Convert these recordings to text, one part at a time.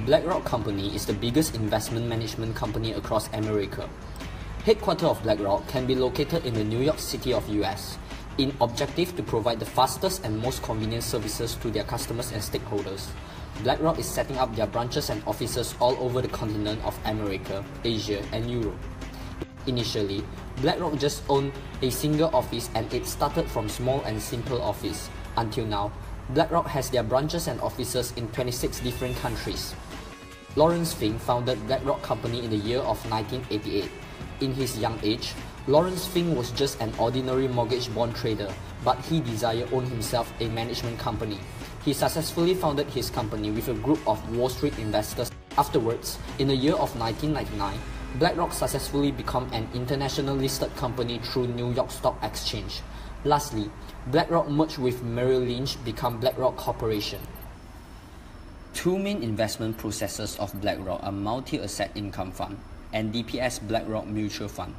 Blackrock Company is the biggest investment management company across America. Headquarters of Blackrock can be located in the New York City of US, in objective to provide the fastest and most convenient services to their customers and stakeholders. Blackrock is setting up their branches and offices all over the continent of America, Asia, and Europe. Initially, Blackrock just owned a single office and it started from small and simple office. Until now, Blackrock has their branches and offices in 26 different countries. Lawrence Fink founded Blackrock Company in the year of 1988. In his young age, Lawrence Fink was just an ordinary mortgage bond trader, but he desired to own himself a management company. He successfully founded his company with a group of Wall Street investors. Afterwards, in the year of 1999, Blackrock successfully became an international listed company through New York Stock Exchange. Lastly, Blackrock merged with Merrill Lynch become Blackrock Corporation. Two main investment processes of Blackrock are Multi-Asset Income Fund and DPS Blackrock Mutual Fund.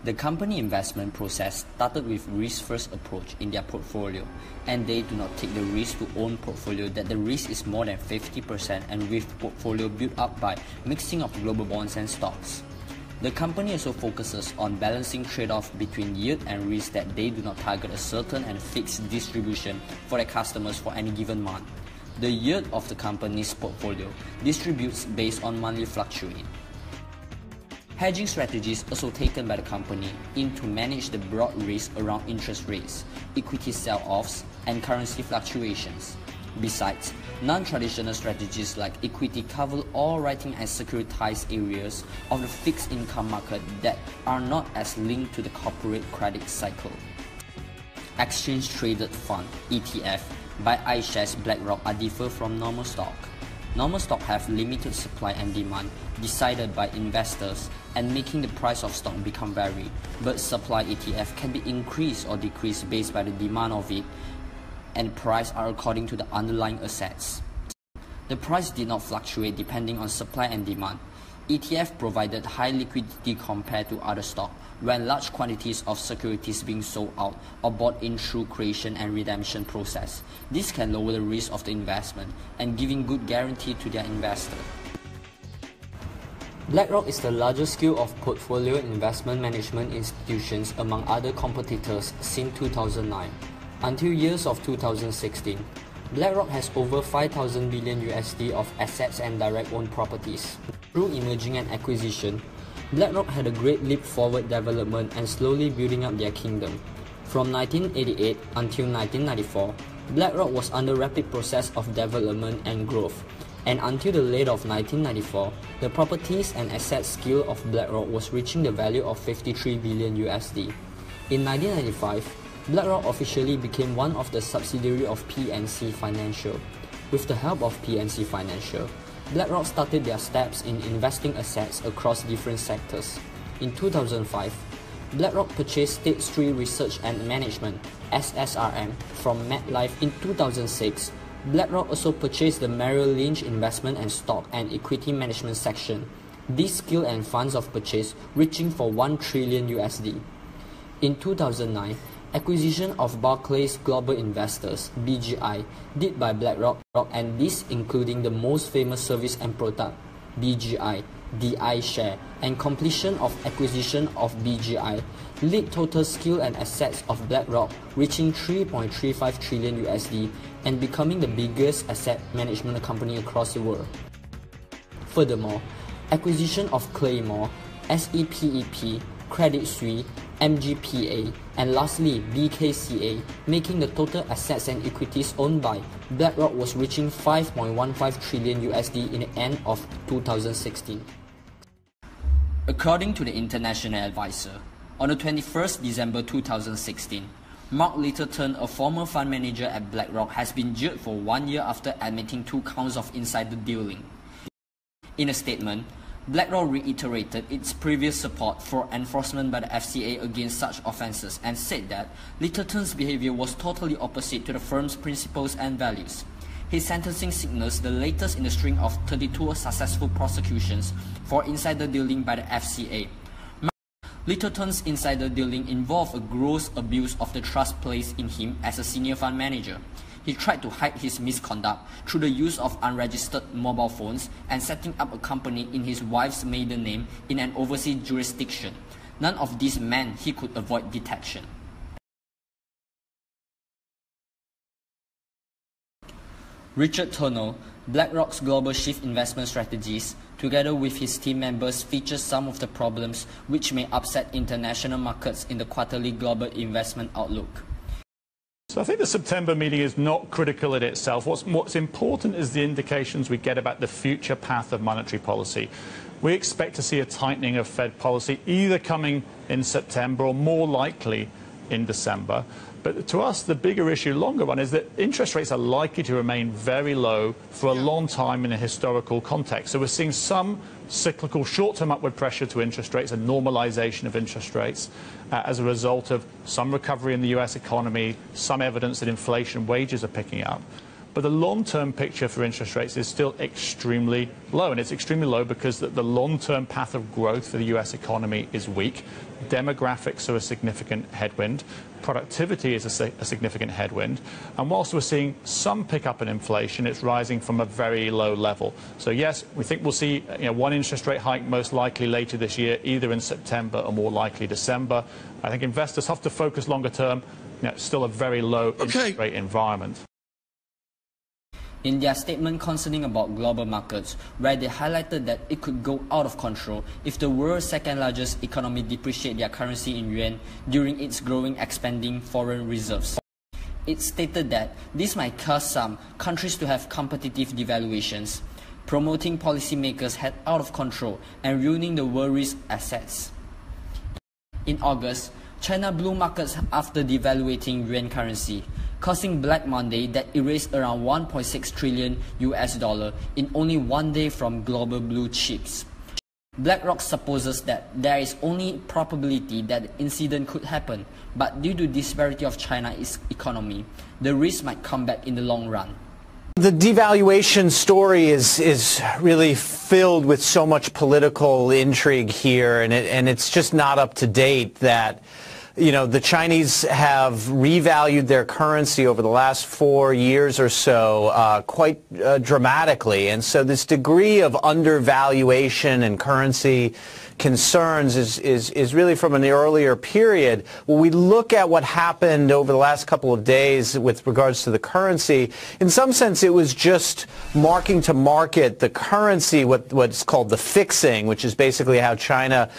The company investment process started with risk-first approach in their portfolio, and they do not take the risk to own portfolio that the risk is more than 50% and with portfolio built up by mixing of global bonds and stocks. The company also focuses on balancing trade-off between yield and risk that they do not target a certain and fixed distribution for their customers for any given month. The yield of the company's portfolio distributes based on monthly fluctuation. Hedging strategies also taken by the company in to manage the broad risk around interest rates, equity sell-offs, and currency fluctuations. Besides, non-traditional strategies like equity cover all writing and securitized areas of the fixed income market that are not as linked to the corporate credit cycle. Exchange Traded Fund (ETF) by iShares Blackrock are different from normal stock. Normal stock have limited supply and demand decided by investors and making the price of stock become vary, but supply ETF can be increased or decreased based by the demand of it, and price are according to the underlying assets. The price did not fluctuate depending on supply and demand. ETF provided high liquidity compared to other stock when large quantities of securities being sold out or bought in through creation and redemption process. This can lower the risk of the investment and giving good guarantee to their investor. Blackrock is the largest scale of portfolio investment management institutions among other competitors since 2009. Until years of 2016, Blackrock has over 5,000 billion USD of assets and direct owned properties. Through emerging and acquisition, Blackrock had a great leap forward development and slowly building up their kingdom. From 1988 until 1994, Blackrock was under rapid process of development and growth, and until the late of 1994, the properties and assets scale of Blackrock was reaching the value of 53 billion USD. In 1995, Blackrock officially became one of the subsidiaries of PNC Financial. With the help of PNC Financial, Blackrock started their steps in investing assets across different sectors. In 2005, Blackrock purchased State Street Research and Management (SSRM) from MetLife. In 2006, Blackrock also purchased the Merrill Lynch Investment and Stock and Equity Management section. These skill and funds of purchase reaching for 1 trillion USD. In 2009, acquisition of Barclays Global Investors (BGI) did by Blackrock, and this including the most famous service and product BGI, the iShare, and completion of acquisition of BGI lead total skill and assets of Blackrock reaching 3.35 trillion USD and becoming the biggest asset management company across the world. Furthermore, acquisition of Claymore, SEPEP, Credit Suisse, MGPA, and lastly BKCA, making the total assets and equities owned by Blackrock was reaching 5.15 trillion USD in the end of 2016. According to the International Advisor, on the 21st December 2016, Mark Littleton, a former fund manager at Blackrock, has been jailed for 1 year after admitting 2 counts of insider dealing. In a statement, Blackrock reiterated its previous support for enforcement by the FCA against such offences and said that Littleton's behaviour was totally opposite to the firm's principles and values. His sentencing signals the latest in a string of 32 successful prosecutions for insider dealing by the FCA. Littleton's insider dealing involved a gross abuse of the trust placed in him as a senior fund manager. He tried to hide his misconduct through the use of unregistered mobile phones and setting up a company in his wife's maiden name in an overseas jurisdiction. None of this meant he could avoid detection. Richard Turner, BlackRock's global chief investment strategist, together with his team members, features some of the problems which may upset international markets in the quarterly global investment outlook. So I think the September meeting is not critical in itself. What's important is the indications we get about the future path of monetary policy. We expect to see a tightening of Fed policy either coming in September or more likely in December. But to us, the bigger issue, longer run, is that interest rates are likely to remain very low for a long time in a historical context. So we're seeing some cyclical short-term upward pressure to interest rates and normalization of interest rates as a result of some recovery in the US economy, some evidence that inflation, wages are picking up. But the long-term picture for interest rates is still extremely low, and it's extremely low because the long-term path of growth for the US economy is weak. Demographics are a significant headwind. Productivity is a significant headwind. And whilst we're seeing some pickup in inflation, it's rising from a very low level. So yes, we think we'll see one interest rate hike most likely later this year, either in September or more likely December. I think investors have to focus longer term. Still a very low interest rate environment. In their statement concerning about global markets, where they highlighted that it could go out of control if the world's second largest economy depreciate their currency in yuan during its growing expanding foreign reserves. It stated that this might cause some countries to have competitive devaluations, promoting policymakers head out of control and ruining the world risk assets. In August, China blew markets after devaluating yuan currency, causing Black Monday that erased around 1.6 trillion US dollar in only one day from global blue chips. BlackRock supposes that there is only probability that the incident could happen, but due to disparity of China's economy, the risk might come back in the long run. The devaluation story is really filled with so much political intrigue here, and it's just not up to date that the Chinese have revalued their currency over the last 4 years or so quite dramatically. And so this degree of undervaluation and currency concerns is really from an earlier period. When we look at what happened over the last couple of days with regards to the currency, in some sense it was just marking to market the currency, what's called the fixing, which is basically how China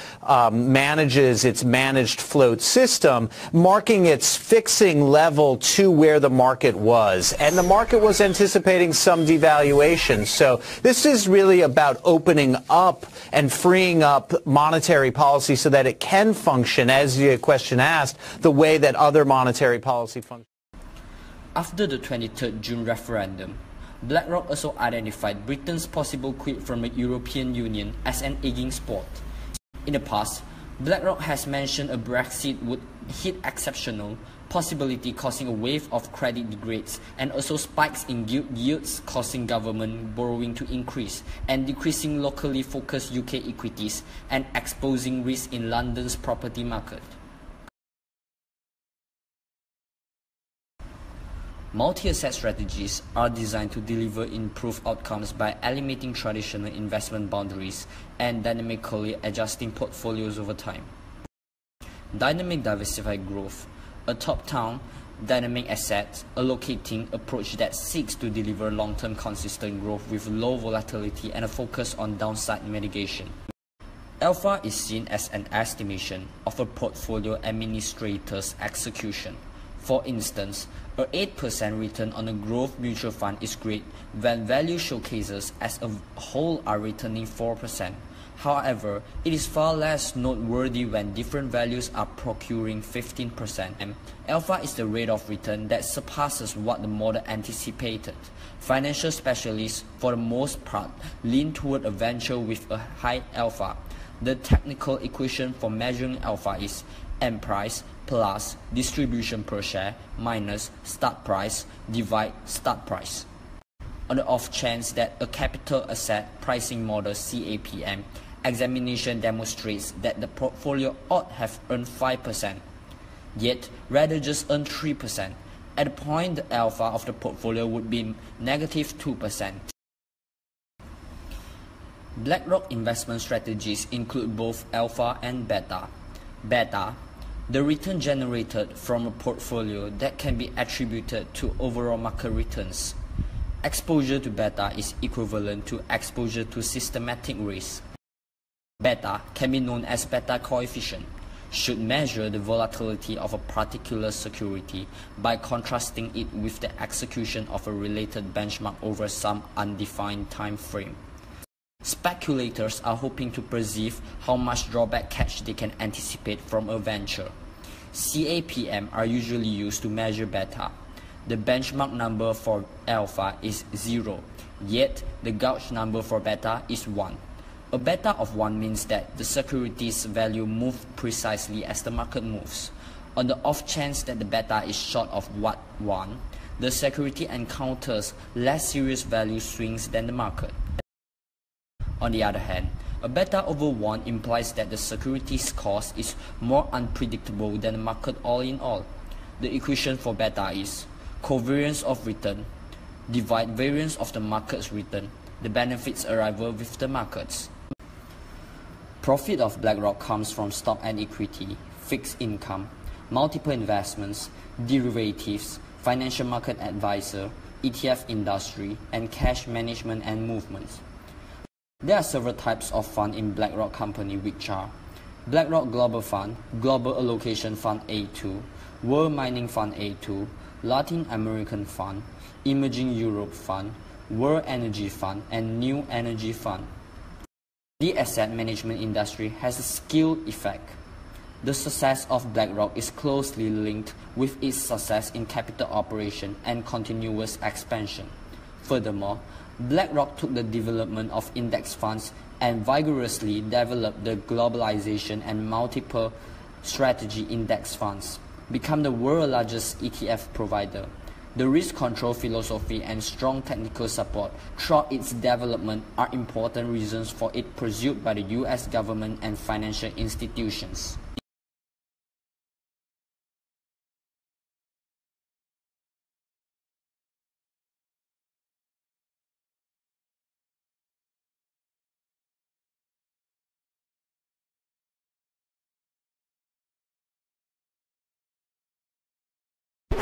manages its managed float system, marking its fixing level to where the market was. And the market was anticipating some devaluation. So this is really about opening up and freeing up monetary policy so that it can function, as your question asked, the way that other monetary policy functions. After the 23rd June referendum, BlackRock also identified Britain's possible quit from the European Union as an egging sport. In the past, BlackRock has mentioned a Brexit would hit exceptional possibility, causing a wave of credit degrades and also spikes in gilt yields, causing government borrowing to increase and decreasing locally focused UK equities and exposing risk in London's property market. Multi-asset strategies are designed to deliver improved outcomes by eliminating traditional investment boundaries and dynamically adjusting portfolios over time. Dynamic diversified growth, a top-down dynamic asset allocating approach that seeks to deliver long-term consistent growth with low volatility and a focus on downside mitigation. Alpha is seen as an estimation of a portfolio administrator's execution. For instance, an 8% return on a growth mutual fund is great when value showcases as a whole are returning 4%. However, it is far less noteworthy when different values are procuring 15%. And alpha is the rate of return that surpasses what the model anticipated. Financial specialists, for the most part, lean toward a venture with a high alpha. The technical equation for measuring alpha is M price plus distribution per share minus start price divide start price. On the off chance that a capital asset pricing model CAPM examination demonstrates that the portfolio ought have earned 5%, yet rather just earn 3%, At the point, the alpha of the portfolio would be negative 2%. BlackRock investment strategies include both alpha and beta. Beta, the return generated from a portfolio that can be attributed to overall market returns. Exposure to beta is equivalent to exposure to systematic risk. Beta can be known as beta coefficient, should measure the volatility of a particular security by contrasting it with the execution of a related benchmark over some undefined time frame. Speculators are hoping to perceive how much drawback catch they can anticipate from a venture. CAPM are usually used to measure beta. The benchmark number for alpha is 0, yet the gauge number for beta is 1. A beta of 1 means that the security's value moves precisely as the market moves. On the off chance that the beta is short of 1, the security encounters less serious value swings than the market. On the other hand, a beta over 1 implies that the security's cost is more unpredictable than the market all in all. The equation for beta is covariance of return divide variance of the market's return, the benefits arrival with the markets. Profit of BlackRock comes from stock and equity, fixed income, multiple investments, derivatives, financial market advisor, ETF industry, and cash management and movements. There are several types of fund in BlackRock Company, which are BlackRock Global Fund, Global Allocation Fund A2, World Mining Fund A2, Latin American Fund, Emerging Europe Fund, World Energy Fund, and New Energy Fund. The asset management industry has a skill effect. The success of BlackRock is closely linked with its success in capital operation and continuous expansion. Furthermore, BlackRock took the development of index funds and vigorously developed the globalization and multiple strategy index funds, become the world's largest ETF provider. The risk control philosophy and strong technical support throughout its development are important reasons for it pursued by the US government and financial institutions.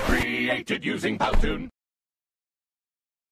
Created using Powtoon.